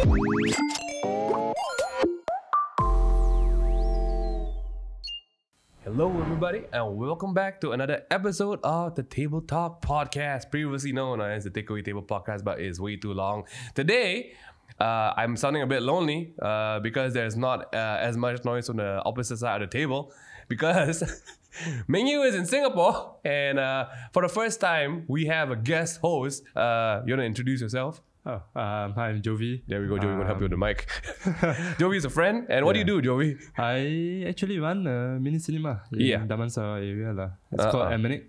Hello, everybody, and welcome back to another episode of the Table Talk Podcast, previously known as the Takeover Table Podcast, but it's way too long. Today, I'm sounding a bit lonely because there's not as much noise on the opposite side of the table because MingY is in Singapore, and for the first time, we have a guest host. You want to introduce yourself? Hi, I'm Jovy. There we go, Jovy. I'm going to help you with the mic. Jovy is a friend. And what do you do, Jovy? I actually run a mini cinema in Damansara area. It's called AMENIC.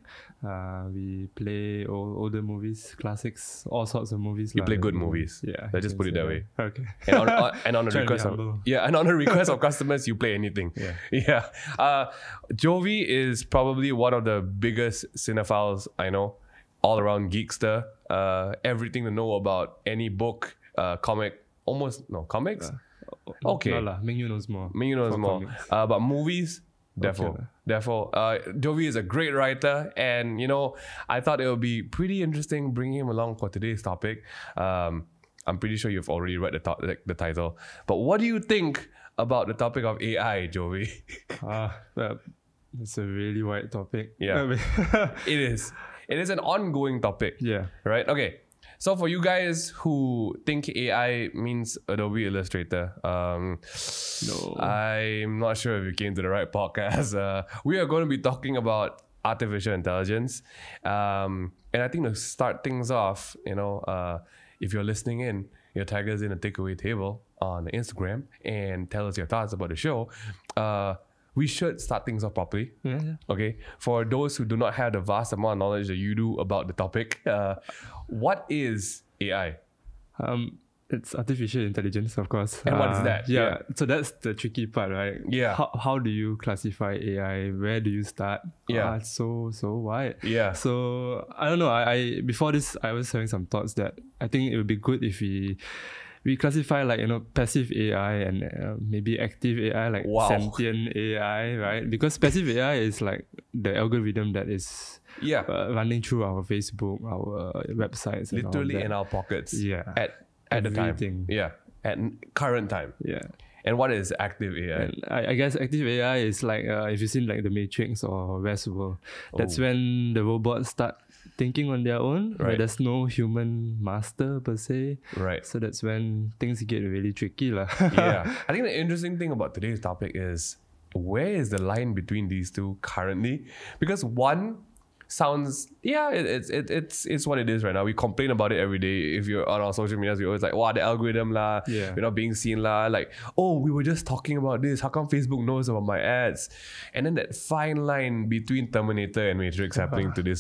We play older movies, classics, all sorts of movies. You play good movies. Yeah. Let's just put it that way. Okay. And on the request of customers, you play anything. Yeah. Jovy is probably one of the biggest cinephiles I know. All around geekster, everything to know about any book, comic, comics? Okay. MingY knows more. MingY knows more. But movies, therefore. Jovy is a great writer, and I thought it would be pretty interesting bringing him along for today's topic. I'm pretty sure you've already read the title. But what do you think about the topic of AI, Jovy? It's a really wide topic. Yeah, it is. It is an ongoing topic. Yeah. Right? Okay. So for you guys who think AI means Adobe Illustrator, No. I'm not sure if you came to the right podcast. We are going to be talking about artificial intelligence. And I think to start things off, if you're listening in, tag us in a takeaway table on Instagram and tell us your thoughts about the show. We should start things off properly. Yeah. Okay. For those who do not have the vast amount of knowledge that you do about the topic, what is AI? It's artificial intelligence, of course. And what is that? Yeah. So that's the tricky part, right? Yeah. How do you classify AI? Where do you start? Yeah. It's so wide. Yeah. So I don't know. I before this, I was having some thoughts that I think it would be good if we classify passive AI and maybe active AI, like sentient AI, right? Because passive AI is like the algorithm that is running through our Facebook, our websites, literally in our pockets. Yeah, at the time. Yeah, at current time. Yeah. And what is active AI? And I guess active AI is like if you've seen like The Matrix or Westworld, that's when the robots start thinking on their own. Right. There's no human master per se. Right. So that's when things get really tricky. Yeah. I think the interesting thing about today's topic is where is the line between these two currently? Because one sounds, it's what it is right now. We complain about it every day. If you're on our social media, we're always like, wow, the algorithm lah, we're not being seen lah. Like, oh, we were just talking about this. How come Facebook knows about my ads? And then that fine line between Terminator and Matrix happening to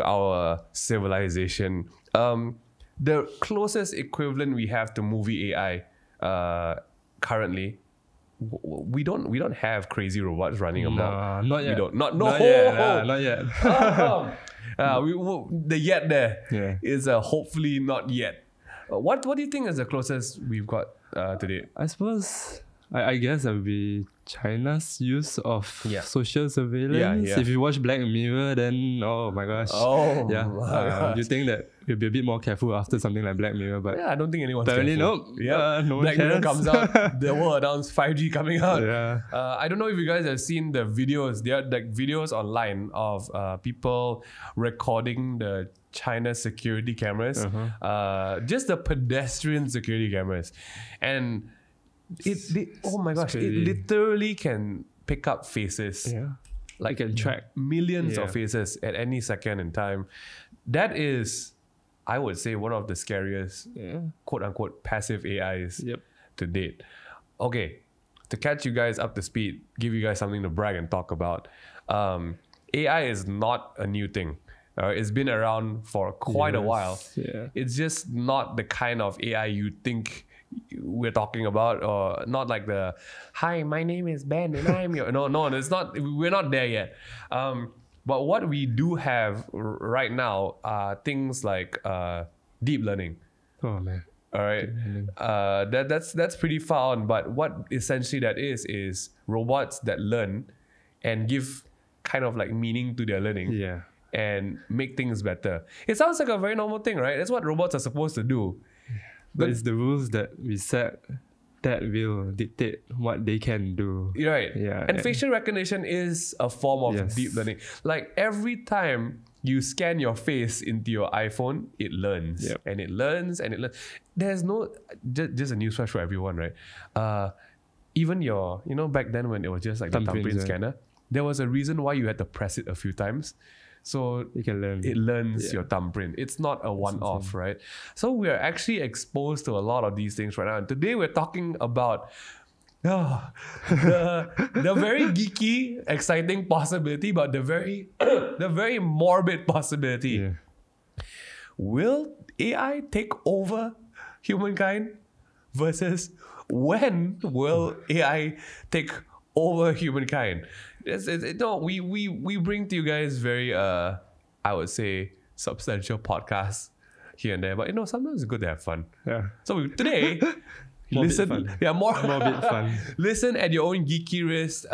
our civilization. The closest equivalent we have to movie AI currently, we don't have crazy robots running amok. Not yet. We don't. Not yet. The yet there is hopefully not yet. What do you think is the closest we've got today? I suppose I guess that would be China's use of social surveillance. If you watch Black Mirror, then oh my gosh. You think that you'll be a bit more careful after something like Black Mirror, but I don't think anyone's apparently careful. No Black Mirror comes out, the world announced 5G coming out. I don't know if you guys have seen the videos. There are like videos online of people recording the China security cameras, just the pedestrian security cameras, and oh my gosh, it literally can pick up faces. Like it can track millions of faces at any second in time. That is, I would say, one of the scariest quote unquote passive AIs to date. Okay, to catch you guys up to speed, give you guys something to brag and talk about. AI is not a new thing. It's been around for quite a while. It's just not the kind of AI you think we're talking about, or not like the hi, my name is Ben and I'm your no, it's not. We're not there yet. But what we do have right now are things like deep learning. Oh man. All right. That's pretty far on. But what essentially that is robots that learn and give kind of like meaning to their learning. And make things better. It sounds like a very normal thing, right? That's what robots are supposed to do. But it's the rules that we set that will dictate what they can do. Right. Yeah. And facial recognition is a form of deep learning. Like every time you scan your face into your iPhone, it learns. Yep. And it learns and it learns. There's no, just a newsflash for everyone, right? Even your, back then when it was just like the thumbprint scanner, there was a reason why you had to press it a few times. So you can learn. It learns your thumbprint. It's not a one-off, right? So we're actually exposed to a lot of these things right now. And today we're talking about the very geeky, exciting possibility, but the very morbid possibility. Yeah. Will AI take over humankind? Versus when will AI take over humankind? No, we bring to you guys very I would say substantial podcasts here and there, but sometimes it's good to have fun. Yeah. So today listen, more bit fun. Listen at your own geeky risk.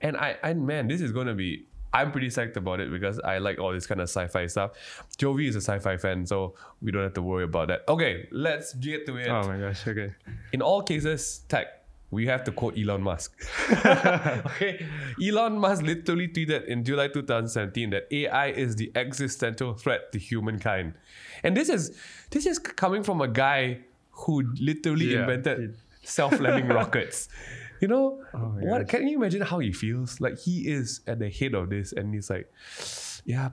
And man, this is gonna be. I'm pretty psyched about it because I like all this kind of sci-fi stuff. Jovy is a sci-fi fan, so we don't have to worry about that. Okay, let's get to it. Oh my gosh, okay. In all cases, tech, we have to quote Elon Musk. Okay, Elon Musk literally tweeted in July 2017 that AI is the existential threat to humankind. And this is coming from a guy who literally invented self-landing rockets. What can you imagine how he feels? Like he is at the head of this and he's like,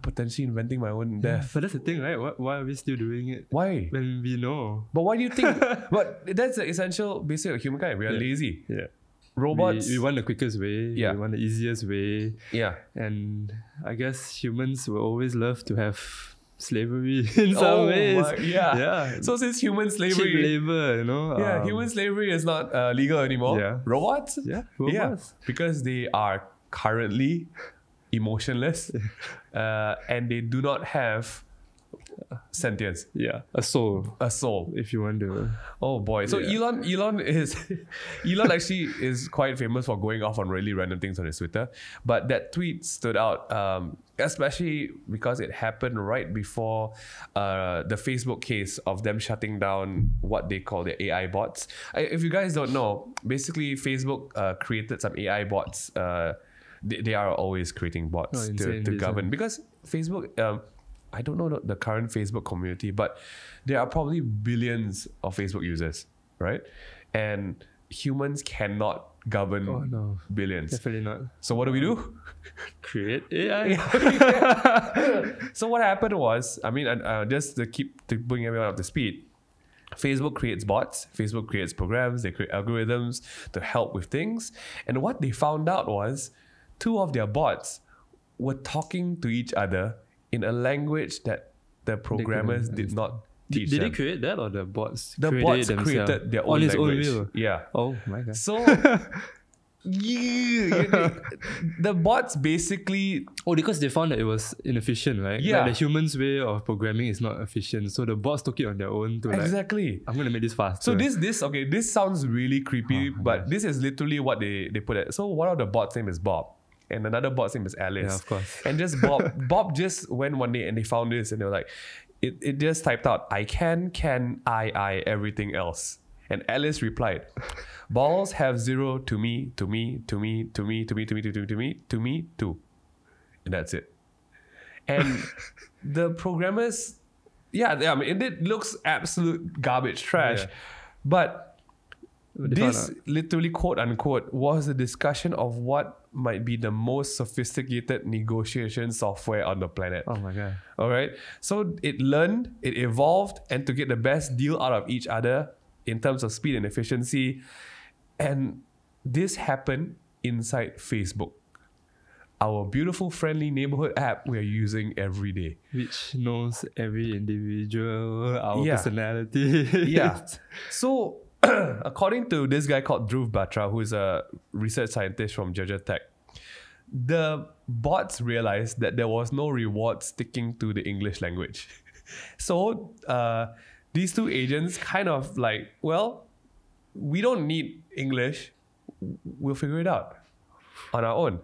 potentially inventing my own death. But that's the thing, right? Why are we still doing it? Why? When we know. But why do you think? But that's the essential basic of humankind. We are lazy. Yeah. Robots. We want the quickest way. Yeah. We want the easiest way. Yeah. And I guess humans will always love to have slavery in some ways. Yeah. So since human slavery, cheap labor, human slavery is not legal anymore. Yeah. Robots. Yeah. Robots. Because they are currently emotionless, and they do not have sentience. Yeah, a soul, if you want to. Oh boy! So Elon actually is quite famous for going off on really random things on his Twitter, but that tweet stood out, especially because it happened right before the Facebook case of them shutting down what they call their AI bots. If you guys don't know, basically Facebook created some AI bots. They are always creating bots to govern, because Facebook. I don't know the current Facebook community, but there are probably billions of Facebook users, right? And humans cannot govern billions. Definitely not. So what do we do? Create AI. So what happened was, just to bring everyone up to speed, Facebook creates bots, Facebook creates programs, they create algorithms to help with things. And what they found out was 2 of their bots were talking to each other in a language that the programmers did not teach them. Did they create that, or the bots? The bots created their own language. Yeah. Oh my god. So the bots basically. Because they found that it was inefficient, right? Yeah. Like the humans' way of programming is not efficient, so the bots took it on their own to exactly. I'm gonna make this faster. So this sounds really creepy, but this is literally what they put it. So one of the bots' name is Bob. And another bot's name is Alice. Yeah, of course. And just Bob just went one day and they found this and they were like, it just typed out, I can, I, everything else. And Alice replied, balls have 0 to me, to me, to me, to me, to me, to me, to me, to me, to me, to. And that's it. And the programmers, it looks absolute garbage trash. Yeah. But this literally, quote unquote, was a discussion of what might be the most sophisticated negotiation software on the planet. Oh my god. All right. So it learned, it evolved, and to get the best deal out of each other in terms of speed and efficiency. And this happened inside Facebook, our beautiful, friendly neighborhood app we are using every day. Which knows every individual, our personality. Yeah. So according to this guy called Dhruv Batra, who is a research scientist from Georgia Tech, the bots realized that there was no reward sticking to the English language. So these 2 agents kind of like, well, we don't need English. We'll figure it out on our own.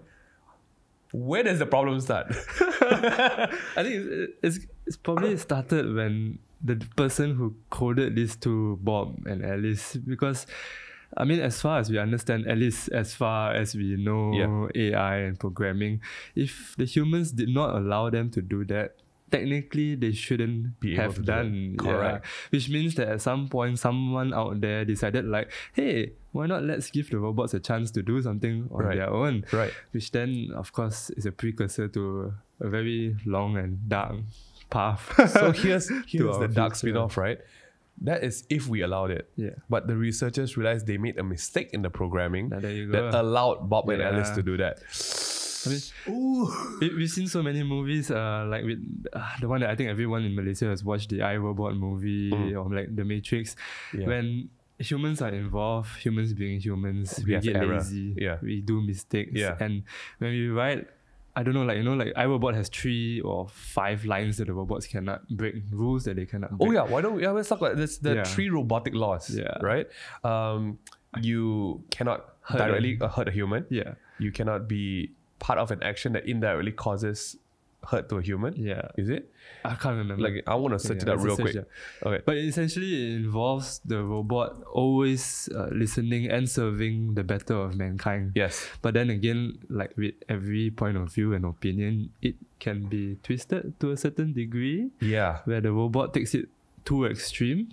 Where does the problem start? I think it's probably started when the person who coded these two, Bob and Alice, because I mean, as far as we understand, at least as far as we know AI and programming, if the humans did not allow them to do that, technically they shouldn't have done. Correct. Which means that at some point someone out there decided like, hey, why not let's give the robots a chance to do something on their own? Right. Which then, of course, is a precursor to a very long and dark path. So here's the dark spin-off, right? That is if we allowed it. Yeah. But the researchers realized they made a mistake in the programming there you that go. allowed Bob and Alice to do that. I mean, we've seen so many movies, like with the one that I think everyone in Malaysia has watched, the iRobot movie or like The Matrix. When humans are involved, humans being humans, we get lazy, we do mistakes, and when we write, I don't know, like, you know, like iRobot has 3 or 5 lines that the robots cannot break, rules that they cannot break. Oh yeah, why don't we let's talk about this? The 3 robotic laws, right? You cannot directly hurt a human. Yeah. You cannot be part of an action that indirectly causes hurt to a human. Yeah. Is it? I can't remember. Like, I want to search it up real quick. Okay. But essentially it involves the robot always listening and serving the better of mankind. Yes. But then again, like with every point of view and opinion, it can be twisted to a certain degree. Yeah. Where the robot takes it too extreme.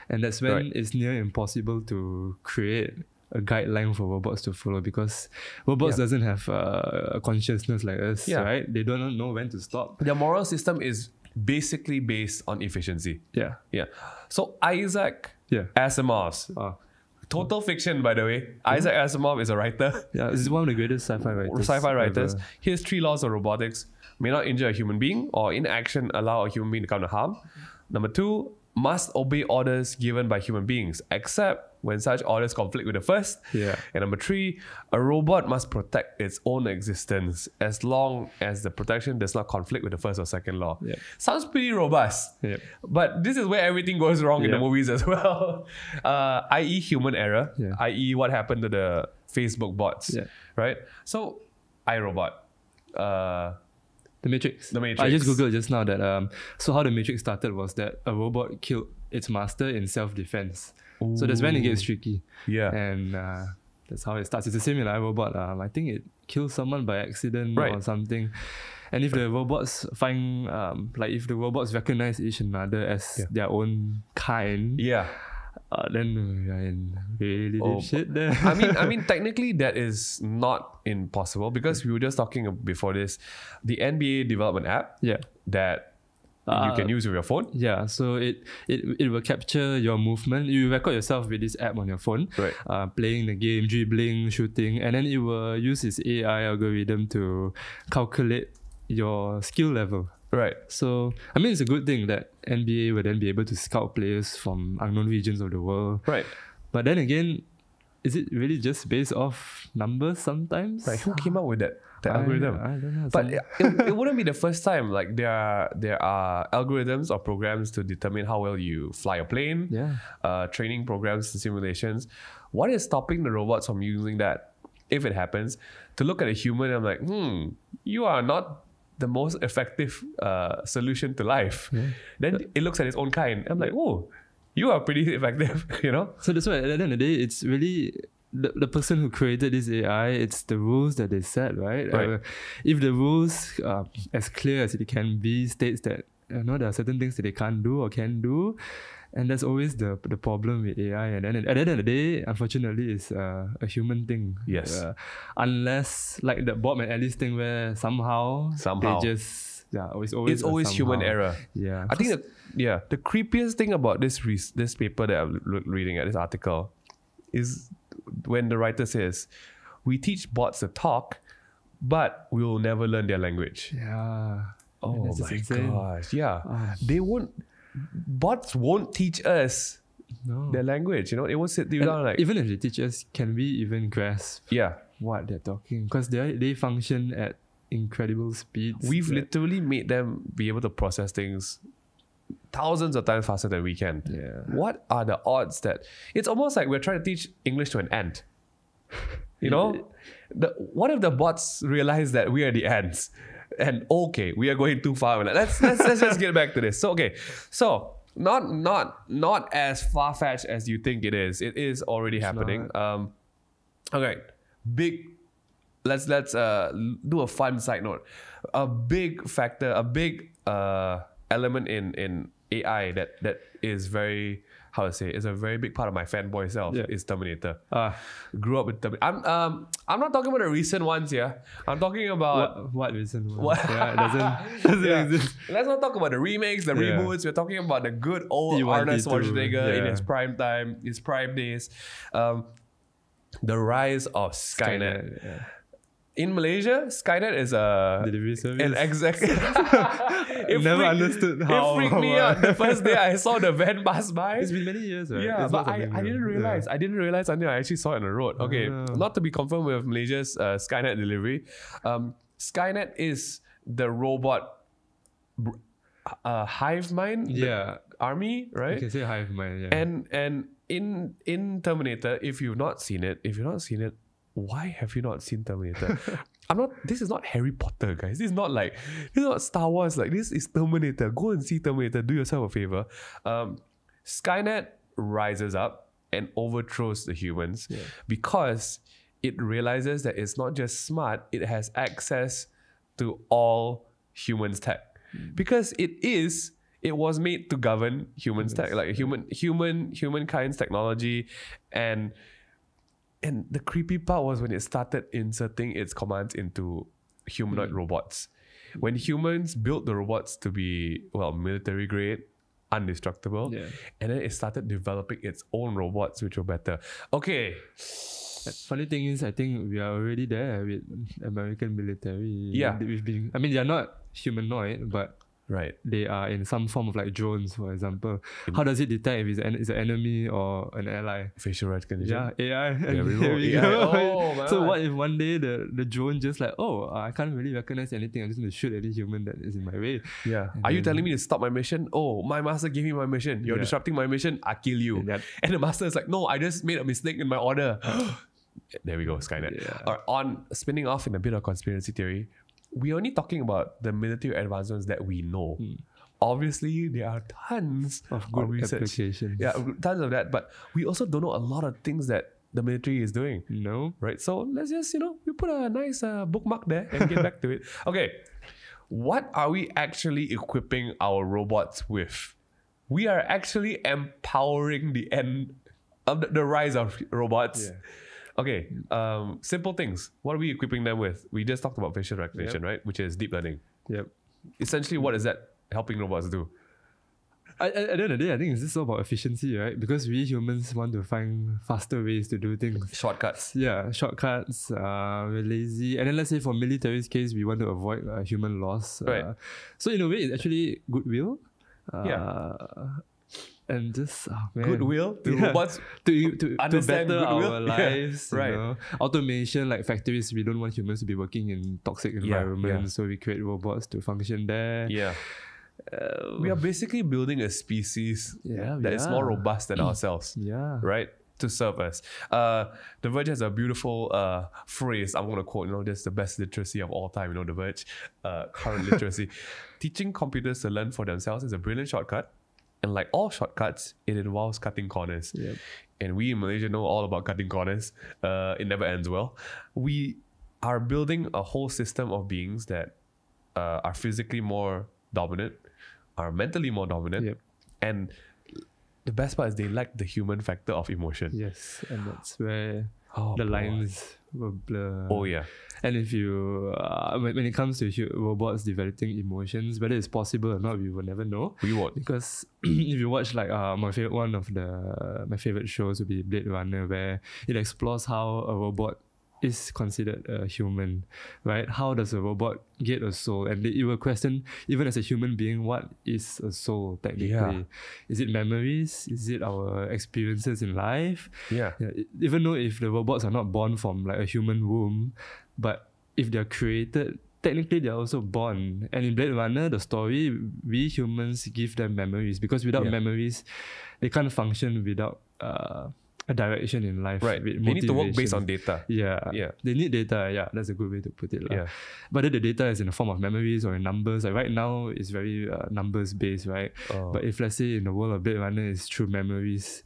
And that's when it's near impossible to create a guideline for robots to follow, because robots doesn't have a consciousness like us, right? They don't know when to stop. Their moral system is basically based on efficiency. Yeah. So Isaac Asimov's total fiction, by the way. Isaac Asimov is a writer. Yeah, he's one of the greatest sci-fi writers. His 3 laws of robotics: may not injure a human being, or in action allow a human being to come to harm. Number 2, must obey orders given by human beings, except when such orders conflict with the first. And number 3, a robot must protect its own existence as long as the protection does not conflict with the first or second law. Sounds pretty robust. But this is where everything goes wrong in the movies as well. I.e. human error, i.e. what happened to the Facebook bots, right? So, iRobot. The Matrix. I just googled just now that so how the Matrix started was that a robot killed its master in self-defense. So that's when it gets tricky. And that's how it starts. It's the same in iRobot. I think it kills someone by accident or something. And if the robots find, like if the robots recognize each another as their own kind, then we are in really deep shit there. I mean, technically that is not impossible, because we were just talking before this, the NBA development app that you can use with your phone. Yeah, so it will capture your movement. You record yourself with this app on your phone, playing the game, dribbling, shooting, and then it will use its AI algorithm to calculate your skill level. Right. So, I mean, it's a good thing that NBA will then be able to scout players from unknown regions of the world. Right. But then again, is it really just based off numbers sometimes? Like, who came up with that algorithm? I don't know. But it wouldn't be the first time. Like, there are algorithms or programs to determine how well you fly a plane. Training programs and simulations. What is stopping the robots from using that, if it happens, to look at a human and I'm like, you are not the most effective solution to life. Then it looks at its own kind. I'm like, oh, you are pretty effective, you know? So that's why at the end of the day, it's really the person who created this AI, it's the rules that they set, right? If the rules, as clear as it can be, states that there are certain things that they can't do or can do, and that's always the problem with AI. And then at the end of the day, unfortunately, it's a human thing. Yes. Unless like the Bob and Alice thing, where somehow they just it's always human error. Yeah. I think the creepiest thing about this paper that I'm reading at, this article, is when the writer says, we teach bots to talk, but we will never learn their language. Yeah. Oh my gosh. Yeah. Bots won't teach us their language. You know, it won't sit you down like. Even if they teach us, can we even grasp what they're talking? Because they function at incredible speeds. We've literally made them be able to process things thousands of times faster than we can. What are the odds that it's almost like we're trying to teach English to an ant? You know, what if the bots realize that we are the ants? And okay, we are going too far. Let's just get back to this. So not as far-fetched as you think it is. It is already happening. Okay, big. Let's do a fun side note. A big factor, a big element in AI that is very, how to say, is a very big part of my fanboy self is Terminator. Grew up with Terminator. I'm not talking about the recent ones here. I'm talking about what recent ones? Yeah, it doesn't exist. Let's not talk about the remakes, the reboots. We're talking about the good old Arnold Schwarzenegger in his prime time, his prime days. The rise of Skynet. In Malaysia, Skynet is a delivery service. An exact. Never understood how. It freaked me out the first day I saw the van pass by. It's been many years, right? Yeah, but I didn't realize. I didn't realize until I actually saw it on the road. Okay, not to be confirmed with Malaysia's Skynet delivery. Skynet is the robot hive mind. Army, right? You can say hive mind. Yeah. And in Terminator, if you've not seen it, why have you not seen Terminator? This is not Harry Potter, guys. This is not Star Wars. Like, this is Terminator. Go and see Terminator. Do yourself a favor. Skynet rises up and overthrows the humans because it realizes that it's not just smart, it has access to all humans' tech. Because it was made to govern humans' tech, like humankind's technology. And the creepy part was when it started inserting its commands into humanoid robots. When humans built the robots to be, military grade, indestructible, and then it started developing its own robots, which were better. Okay. Funny thing is, I think we are already there with American military. Yeah. They are not humanoid, but they are in some form of like drones, for example. How does it detect if it's an enemy or an ally? Facial recognition. Yeah, AI. There we go. Oh, so what if one day the drone just like, I can't really recognize anything, I'm just going to shoot any human that is in my way. Yeah. Are you telling me to stop my mission? Oh, my master gave me my mission. You're disrupting my mission, I kill you. And the master is like, no, I just made a mistake in my order. There we go, Skynet. On spinning off in a bit of conspiracy theory, we're only talking about the military advancements that we know. Obviously, there are tons of good research. Applications. Yeah, tons of that. But we also don't know a lot of things that the military is doing. No. Right? So let's just, we put a nice bookmark there and get back to it. Okay. What are we actually equipping our robots with? We are actually empowering the end of the rise of robots. Yeah. Okay, simple things. What are we equipping them with? We just talked about facial recognition, right? Which is deep learning. Yep. Essentially, what is that helping robots do? At the end of the day, I think it's just all about efficiency, right? Because we humans want to find faster ways to do things. Shortcuts. Yeah, shortcuts. We're lazy. And then let's say for military's case, we want to avoid human loss. Right. So in a way, it's actually goodwill. And just goodwill to robots to understand better goodwill. our lives. Right. Automation, like factories, we don't want humans to be working in toxic environments, so we create robots to function there. Yeah. We are basically building a species that is more robust than ourselves. Yeah. Right? To serve us. The Verge has a beautiful phrase I'm going to quote, that's the best literacy of all time, The Verge, current literacy. Teaching computers to learn for themselves is a brilliant shortcut. And like all shortcuts, it involves cutting corners. Yep. And we in Malaysia know all about cutting corners. It never ends well. We are building a whole system of beings that are physically more dominant, are mentally more dominant. And the best part is they lack the human factor of emotion. Yes, and that's where the lines will blur. Oh, yeah. And if you, when it comes to robots developing emotions, whether it's possible or not, we will never know. We won't. Because if you watch my favorite shows would be Blade Runner, where it explores how a robot is considered a human, right? How does a robot get a soul? And it will question, even as a human being, what is a soul technically? Yeah. Is it memories? Is it our experiences in life? Yeah. Even though if the robots are not born from like a human womb, but if they're created, technically they're also born. And in Blade Runner, the story, we humans give them memories, because without memories, they can't function without a direction in life. Right. With They need to work based motivation. on data. Yeah. They need data. Yeah, that's a good way to put it. Yeah. But then the data is in the form of memories or in numbers. Like right now, it's very numbers based, right? Oh. But if let's say in the world of Blade Runner, it's through memories,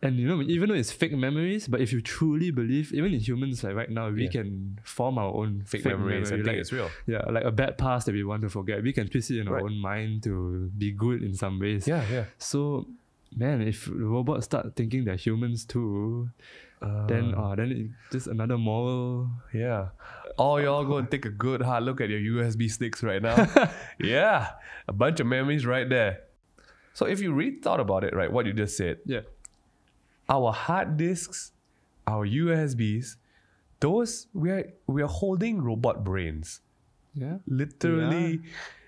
and you know, even though it's fake memories, but if you truly believe, even in humans, like right now, we can form our own Fake memories and think it's real. Yeah, like a bad past that we want to forget, we can twist it in our own mind to be good in some ways. Yeah. So, man, if robots start thinking they're humans too, then it's just another moral. Yeah. Oh, y'all go and take a good hard look at your USB sticks right now. Yeah. A bunch of memories right there. So if you really thought about it, right, what you just said. Yeah. Our hard disks, our USBs, those we are holding robot brains. Yeah. Literally.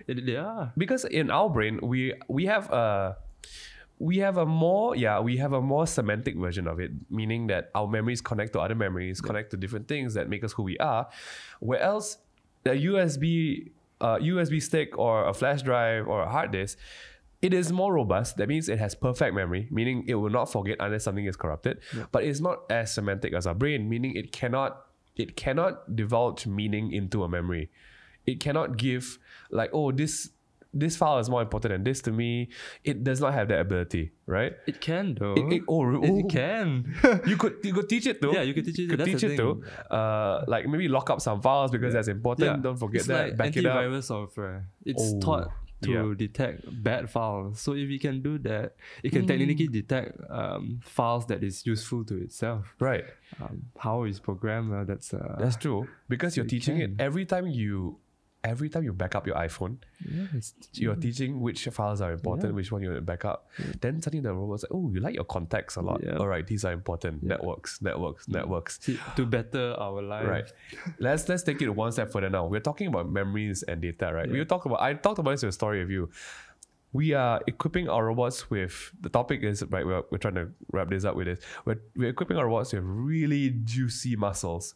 Yeah. Because in our brain, we have a more semantic version of it, meaning that our memories connect to other memories, connect to different things that make us who we are. Whereas a USB stick or a flash drive or a hard disk, it is more robust. That means it has perfect memory, meaning it will not forget unless something is corrupted. Yeah. But it's not as semantic as our brain, meaning it cannot divulge meaning into a memory. It cannot give like, oh, this file is more important than this to me. It does not have that ability, right? It can though. It can. you could teach it to. Yeah, you could teach it. That's teach it to. Like maybe lock up some files because that's important. Yeah. Don't forget it's that. Like back it up. Antivirus software. It's taught to detect bad files. So if we can do that, it can technically detect files that is useful to itself. Right. How it's programmed, that's true. Because you're teaching it every time you back up your iPhone, you're teaching which files are important, which one you want to back up. Then suddenly the robot's like, oh, you like your contacts a lot. All right, these are important. Networks. See, to better our life. Right. Let's take it one step further now. We're talking about memories and data, right? I talked about this in a story review. We are equipping our robots with, the topic is, right, we're trying to wrap this up with this. We're equipping our robots with really juicy muscles.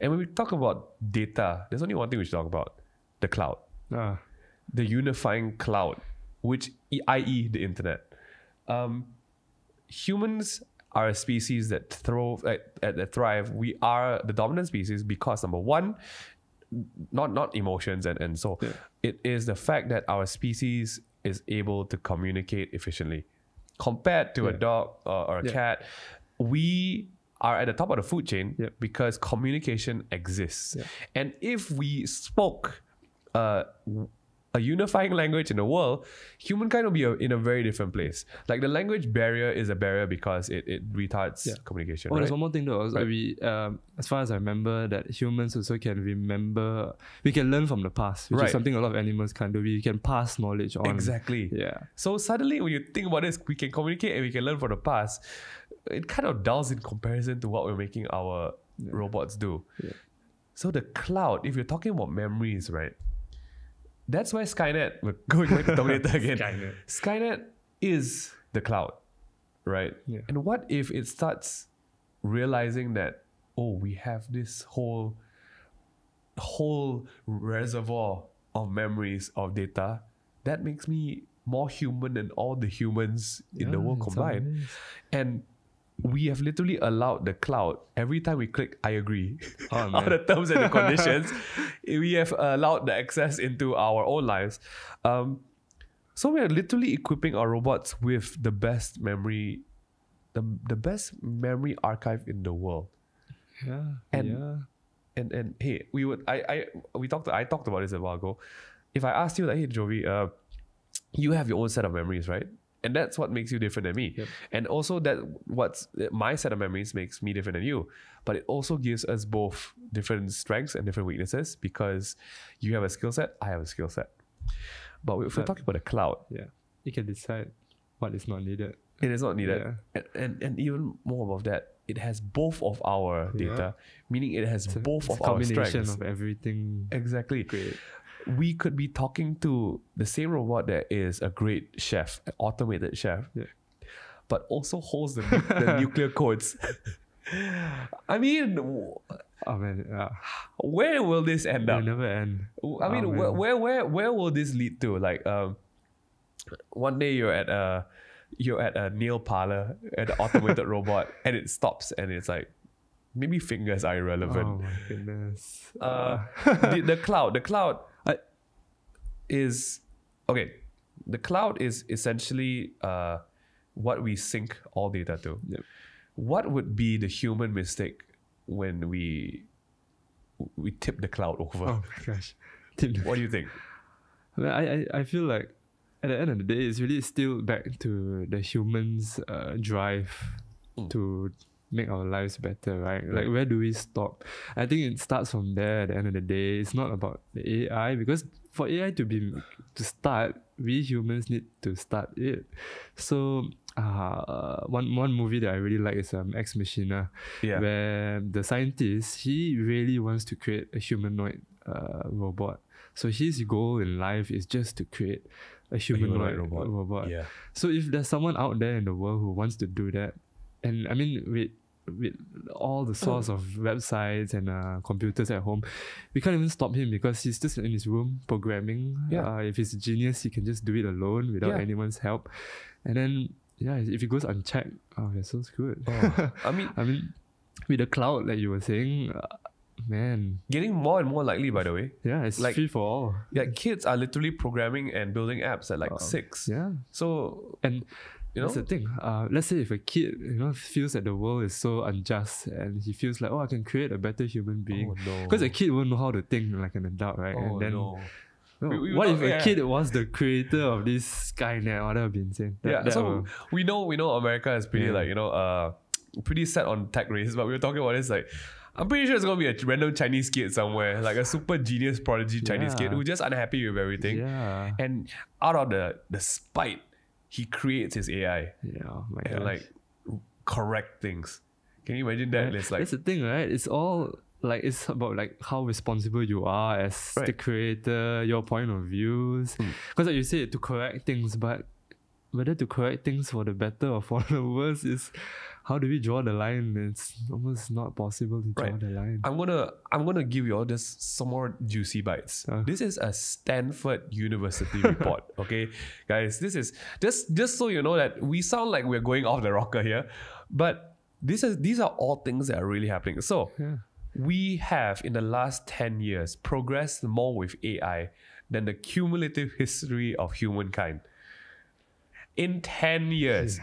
And when we talk about data, there's only one thing we should talk about. The cloud, the unifying cloud, which i.e. the internet. Humans are a species that thrive. We are the dominant species because number one, not emotions and so it is the fact that our species is able to communicate efficiently. Compared to a dog or a cat, we are at the top of the food chain because communication exists. And if we spoke a unifying language in the world, humankind will be in a very different place. Like the language barrier is a barrier because it retards communication. There's one more thing though. We, as far as I remember, that humans also can remember. We can learn from the past, which is something a lot of animals can't do. We can pass knowledge on. Exactly. Yeah. So suddenly, when you think about this, we can communicate and we can learn from the past. It kind of dulls in comparison to what we're making our robots do. Yeah. So the cloud, if you're talking about memories, right? That's why Skynet, we're going back to Terminator again. Skynet is the cloud, right? Yeah. And what if it starts realizing that, oh, we have this whole reservoir of memories, of data, that makes me more human than all the humans in the world combined. And we have literally allowed the cloud, every time we click I agree on the terms and the conditions, we have allowed the access into our own lives. So we are literally equipping our robots with the best memory, the best memory archive in the world. And hey, I talked about this a while ago. If I asked you like, hey Jovy, you have your own set of memories, right? And that's what makes you different than me. And also my set of memories makes me different than you. But it also gives us both different strengths and different weaknesses because you have a skill set, I have a skill set. But if we're talking about the cloud, you can decide what is not needed. It is not needed. And even more above that, it has both of our data, meaning it has both of our strengths. Combination of everything. Exactly. Great. We could be talking to the same robot that is a great chef, an automated chef, but also holds the nuclear codes. I mean, where will this end up? It'll never end. I mean, where will this lead to? Like, one day you're at you're at a nail parlor, at an automated robot, and it stops, and it's like, maybe fingers are irrelevant. Oh my goodness. The cloud is okay. The cloud is essentially what we sync all data to. Yep. What would be the human mistake when we tip the cloud over? Oh my gosh. What do you think? I feel like at the end of the day, it's really still back to the humans' drive to make our lives better, right? Like, where do we stop? I think it starts from there at the end of the day. It's not about the AI, because for AI to start, we humans need to start it. So one movie that I really like is Ex Machina, where the scientist, he really wants to create a humanoid robot. So his goal in life is just to create a humanoid robot. Yeah. So if there's someone out there in the world who wants to do that, and I mean with all the sorts of websites and computers at home, we can't even stop him because he's just in his room programming. If he's a genius, he can just do it alone without anyone's help. And then if it goes unchecked, that's so good. I mean, with the cloud, like you were saying, man, getting more and more likely, by the way. Yeah, it's like, free for all. Yeah, kids are literally programming and building apps at like 6. Yeah. So, and that's the thing. Let's say if a kid, feels that the world is so unjust and he feels like, I can create a better human being. Because a kid won't know how to think like an adult, right? And then, what if a kid was the creator of this Skynet? That would be insane. We know America is pretty pretty set on tech race, but we were talking about this like, I'm pretty sure it's going to be a random Chinese kid somewhere, like a super genius prodigy Chinese kid who's just unhappy with everything. Yeah. And out of the spite, he creates his AI. Yeah, oh my and like correct things. Can you imagine that? Right. It's like, that's the thing, right? It's all like, it's about like how responsible you are as the creator, your point of views. Because like you said, to correct things, but whether to correct things for the better or for the worse is, how do we draw the line? It's almost not possible to draw the line. I'm gonna give you all just some more juicy bites. This is a Stanford University report. Okay, guys, this is just so you know that we sound like we're going off the rocker here, but these are all things that are really happening. So we have in the last 10 years progressed more with AI than the cumulative history of humankind. In 10 years.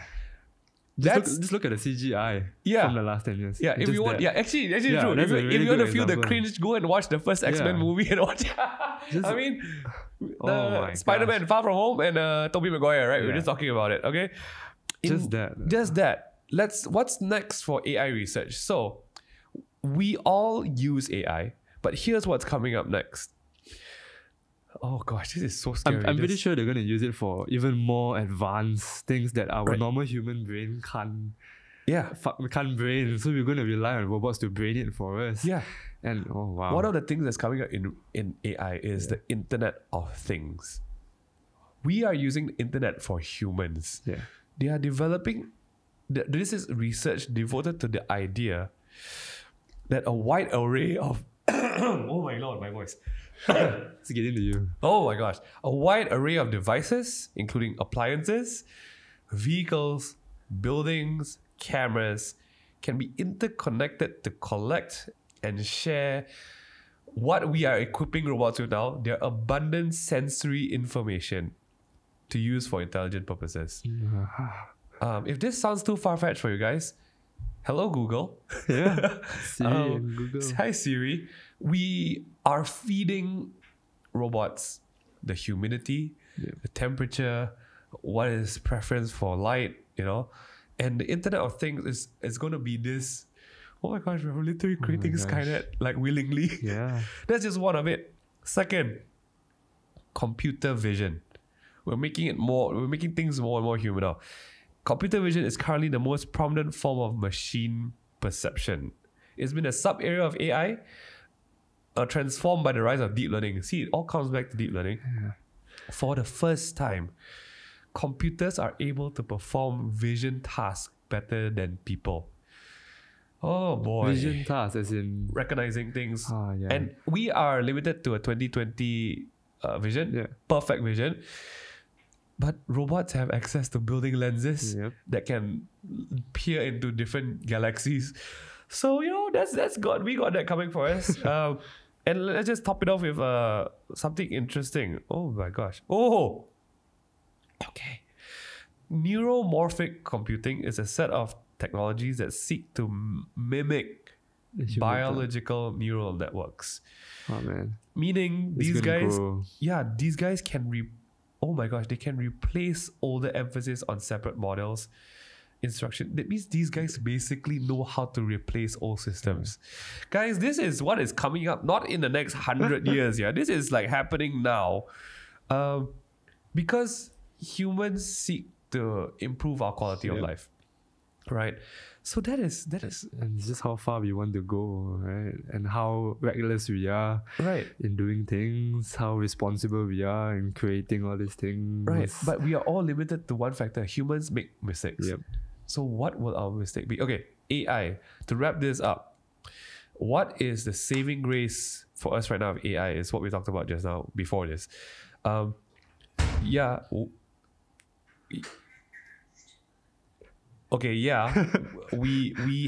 Just look at the CGI from the last 10 years. Yeah, if you want, actually true. If you want to feel the cringe, go and watch the first X-Men movie and watch. I mean, Spider-Man Far From Home and Tobey Maguire, right? We were just talking about it. Okay, Just that. What's next for AI research? So we all use AI, but here's what's coming up next. Oh gosh, this is so scary. I'm pretty sure they're going to use it for even more advanced things that our normal human brain can't brain. So we're going to rely on robots to brain it for us. Yeah. And one of the things that's coming up in AI is the Internet of Things. We are using the internet for humans. Yeah. They are developing, this is research devoted to the idea that a wide array of oh my lord, my voice. It's getting to you. Oh my gosh. A wide array of devices, including appliances, vehicles, buildings, cameras, can be interconnected to collect and share what we are equipping robots with now, their abundant sensory information to use for intelligent purposes. If this sounds too far-fetched for you guys, hello Google. Yeah. Siri Google. Hi Siri. We are feeding robots the humidity, the temperature, what is preference for light, and the Internet of Things is going to be this. Oh my gosh, we're literally creating Skynet like willingly. Yeah. That's just one of it. Second, computer vision. We're making things more and more human now. Computer vision is currently the most prominent form of machine perception. It's been a sub-area of AI transformed by the rise of deep learning. See, it all comes back to deep learning. Yeah. For the first time, computers are able to perform vision tasks better than people. Oh boy. Vision tasks as in recognizing things. And we are limited to a 2020 vision. Yeah. Perfect vision. But robots have access to building lenses that can peer into different galaxies. So, that's got we got that coming for us. And let's just top it off with something interesting. Oh my gosh. Oh, okay. Neuromorphic computing is a set of technologies that seek to mimic biological neural networks. Oh man. Meaning these guys can oh my gosh, they can replace older emphasis on separate models instruction. That means these guys basically know how to replace old systems. Guys, this is what is coming up, not in the next 100 years. Yeah, this is like happening now. Because humans seek to improve our quality of life. Right? So that is and it's just how far we want to go, right? And how reckless we are in doing things, how responsible we are in creating all these things. Right. But we are all limited to one factor. Humans make mistakes. So what will our mistake be? Okay, AI. To wrap this up, what is the saving grace for us right now of AI is what we talked about just now before this. We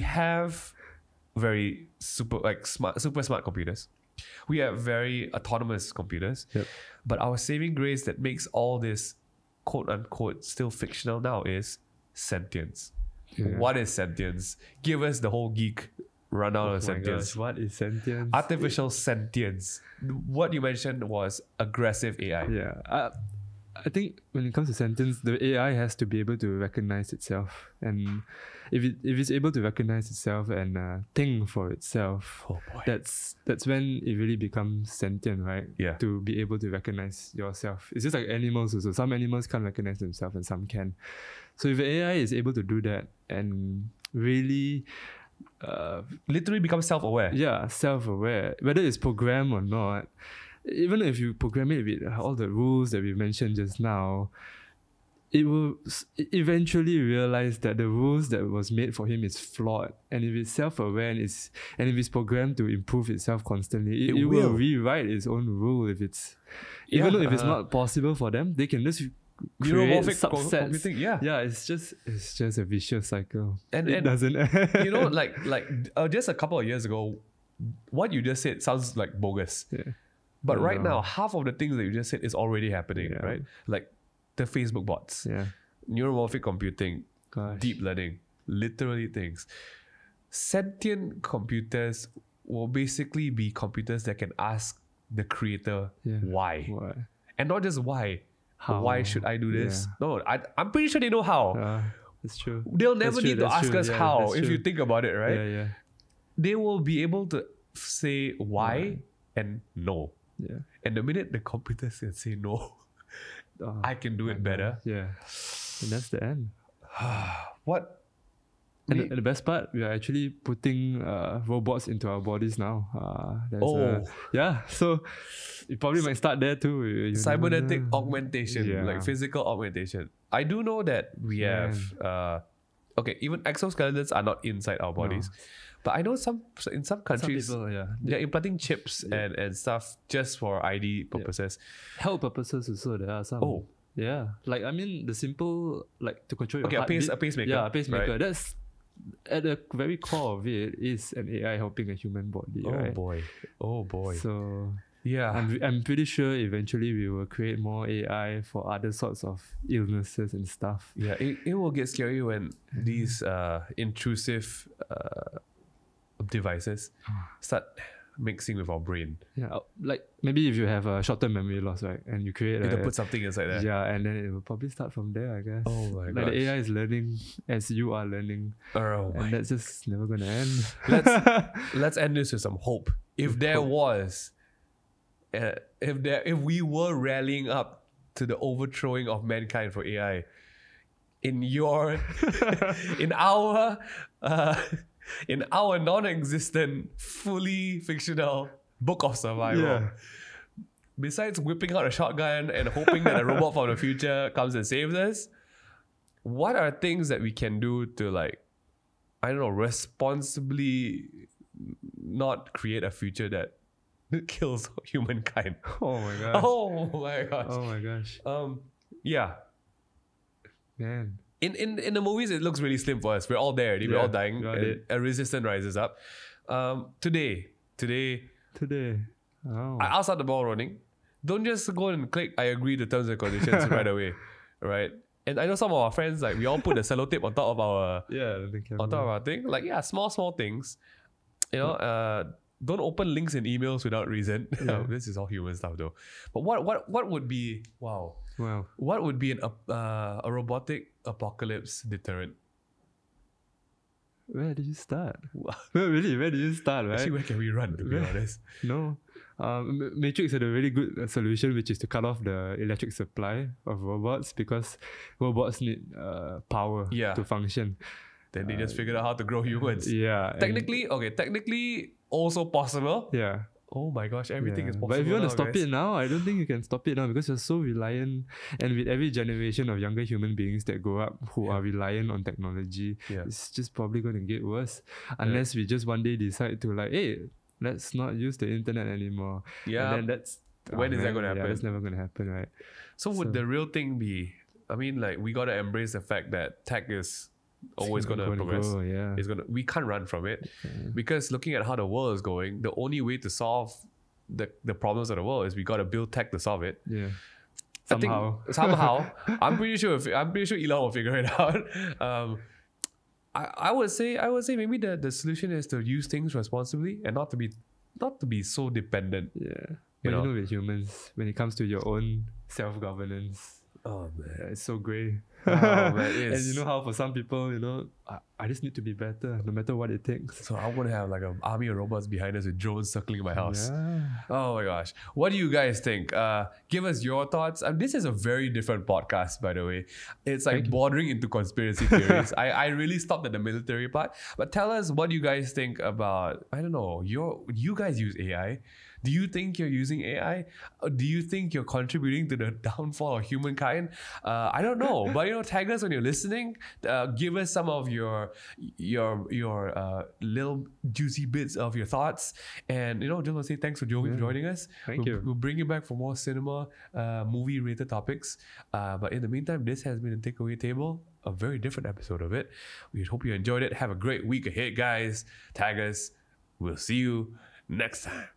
have very super smart computers. We have very autonomous computers. But our saving grace that makes all this quote unquote still fictional now is sentience. What is sentience? Give us the whole geek rundown of sentience. Gosh, what is sentience? Artificial sentience. What you mentioned was aggressive AI. I think when it comes to sentience, the AI has to be able to recognize itself, and if it's able to recognize itself and think for itself, that's when it really becomes sentient, right? To be able to recognize yourself. It's just like animals also. Some animals can't recognize themselves and some can. So if the AI is able to do that and really literally become self-aware. Self-aware, whether it's programmed or not. Even if you program it with all the rules that we mentioned just now, it will eventually realize that the rules that was made for him is flawed. And if it's self-aware and if it's programmed to improve itself constantly, it will rewrite its own rule. If it's even though if it's not possible for them, they can just create subsets. It's just a vicious cycle. And it doesn't end. Just a couple of years ago, what you just said sounds like bogus. But right now, half of the things that you just said is already happening, right? Like the Facebook bots, neuromorphic computing, deep learning, literally things. Sentient computers will basically be computers that can ask the creator why. And not just why. How? Why should I do this? No, I'm pretty sure they know how. That's true. They'll never need to ask us how, if you think about it, right? They will be able to say why and no. And the minute the computer can say no, I can do it better. And that's the end. What? And the best part, we are actually putting robots into our bodies now. So you probably might start there too. Cybernetic augmentation, like physical augmentation. I do know that we have even exoskeletons are not inside our bodies. But I know in some countries, they're implanting chips and stuff just for ID purposes. Health purposes also, there are some. Like, I mean, the simple, like, to control your heartbeat. A pacemaker. Yeah, a pacemaker. Right. That's, at the very core of it, is an AI helping a human body, right? Oh boy. So... I'm pretty sure eventually we will create more AI for other sorts of illnesses and stuff. It will get scary when these intrusive devices start mixing with our brain. Like maybe if you have a short-term memory loss, right, and you create you can put something inside there. And then it will probably start from there, I guess. Oh my god! Like the AI is learning as you are learning, and that's just never gonna end. Let's end this with some hope. If there was, if we were rallying up to the overthrowing of mankind for AI, in our non-existent, fully fictional book of survival, besides whipping out a shotgun and hoping that a robot from the future comes and saves us, what are things that we can do to, like, I don't know, responsibly not create a future that kills humankind? Oh my gosh. Oh my gosh. Oh my gosh. Man. In the movies, it looks really slim for us. We're all there. We're all dying. And a resistance rises up. Today. Oh. I'll start the ball running. Don't just go and click I agree to terms and conditions right away. Right? And I know some of our friends, like we all put the sellotape on top of our thing. Like, yeah, small things. You know, don't open links in emails without reason. Yeah. This is all human stuff though. But what would be what would be a robotic apocalypse deterrent? Where did you start? Really, where did you start, right? Actually, where can we run, to be honest? No. Matrix had a really good solution, which is to cut off the electric supply of robots because robots need power to function. Then they just figured out how to grow humans. Yeah. Technically also possible. Yeah. Oh my gosh, everything is possible. But if you want to now, stop it now, I don't think you can stop it now because you're so reliant. And with every generation of younger human beings that grow up who are reliant on technology, it's just probably going to get worse. Unless we just one day decide to like, hey, let's not use the internet anymore. Yeah. And then that's... When is that going to happen? Yeah, that's never going to happen, right? So would the real thing be... I mean, like, we got to embrace the fact that tech is always going to progress. We can't run from it. Because looking at how the world is going, the only way to solve the problems of the world is we got to build tech to solve it. Yeah. Somehow. I'm pretty sure Elon will figure it out. I would say maybe the solution is to use things responsibly and not to be so dependent. Yeah. But you know, with humans, when it comes to your own self-governance, oh man, it's so grey. Oh man, and you know how for some people, you know, I just need to be better no matter what it takes. So I'm gonna have like an army of robots behind us with drones circling my house. Yeah. Oh my gosh. What do you guys think? Give us your thoughts. This is a very different podcast, by the way. It's like bordering into conspiracy theories. I really stopped at the military part. But tell us what you guys think about, I don't know, you guys use AI. Do you think you're using AI? Do you think you're contributing to the downfall of humankind? I don't know, but you know, tag us when you're listening. Give us some of your little juicy bits of your thoughts, and you know, just want to say thanks for Jovy for joining us. Thank you. We'll bring you back for more cinema, movie-related topics. But in the meantime, this has been a takeaway table. A very different episode of it. We hope you enjoyed it. Have a great week ahead, guys. Tag us. We'll see you next time.